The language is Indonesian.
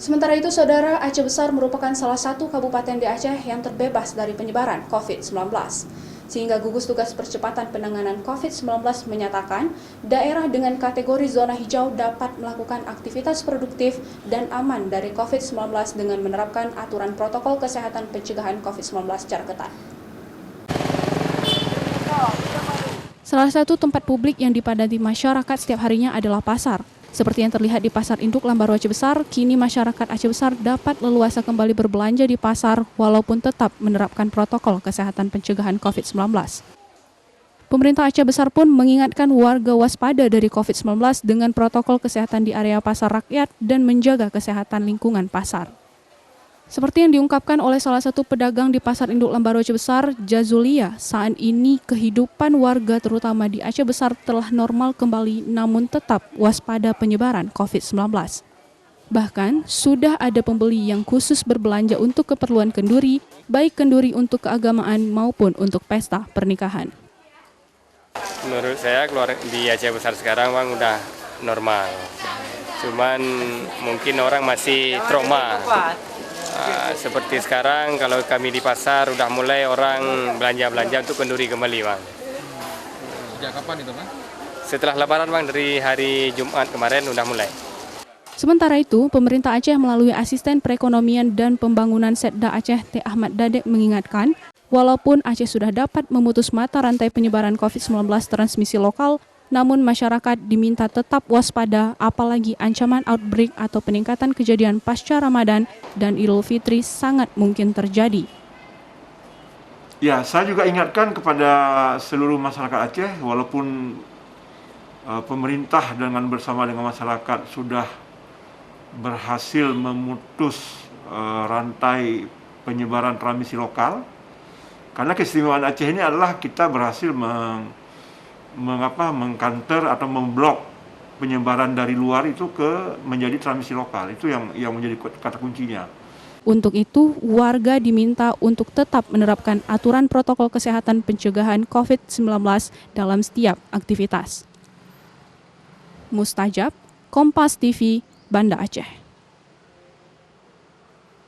Sementara itu, Saudara, Aceh Besar merupakan salah satu kabupaten di Aceh yang terbebas dari penyebaran COVID-19. Sehingga gugus tugas percepatan penanganan COVID-19 menyatakan daerah dengan kategori zona hijau dapat melakukan aktivitas produktif dan aman dari COVID-19 dengan menerapkan aturan protokol kesehatan pencegahan COVID-19 secara ketat. Salah satu tempat publik yang dipadati masyarakat setiap harinya adalah pasar. Seperti yang terlihat di Pasar Induk Lambaru Aceh Besar, kini masyarakat Aceh Besar dapat leluasa kembali berbelanja di pasar walaupun tetap menerapkan protokol kesehatan pencegahan COVID-19. Pemerintah Aceh Besar pun mengingatkan warga waspada dari COVID-19 dengan protokol kesehatan di area pasar rakyat dan menjaga kesehatan lingkungan pasar. Seperti yang diungkapkan oleh salah satu pedagang di Pasar Induk Lambaru Aceh Besar, Jazulia, saat ini kehidupan warga terutama di Aceh Besar telah normal kembali namun tetap waspada penyebaran COVID-19. Bahkan, sudah ada pembeli yang khusus berbelanja untuk keperluan kenduri, baik kenduri untuk keagamaan maupun untuk pesta pernikahan. Menurut saya di Aceh Besar sekarang Bang udah normal. Cuman mungkin orang masih trauma. Seperti sekarang kalau kami di pasar udah mulai orang belanja untuk kenduri kembali Bang. Sejak kapan itu Bang? Setelah Lebaran Bang, dari hari Jumat kemarin udah mulai. Sementara itu, pemerintah Aceh melalui Asisten Perekonomian dan Pembangunan Setda Aceh T. Ahmad Dadek mengingatkan, walaupun Aceh sudah dapat memutus mata rantai penyebaran COVID-19 transmisi lokal, namun masyarakat diminta tetap waspada apalagi ancaman outbreak atau peningkatan kejadian pasca Ramadan dan Idul Fitri sangat mungkin terjadi. Ya, saya juga ingatkan kepada seluruh masyarakat Aceh, walaupun pemerintah bersama dengan masyarakat sudah berhasil memutus rantai penyebaran transmisi lokal, karena keistimewaan Aceh ini adalah kita berhasil mengkanter atau memblok penyebaran dari luar itu menjadi transmisi lokal. Itu yang menjadi kata kuncinya. Untuk itu, warga diminta untuk tetap menerapkan aturan protokol kesehatan pencegahan COVID-19 dalam setiap aktivitas. Mustajab, Kompas TV, Banda Aceh.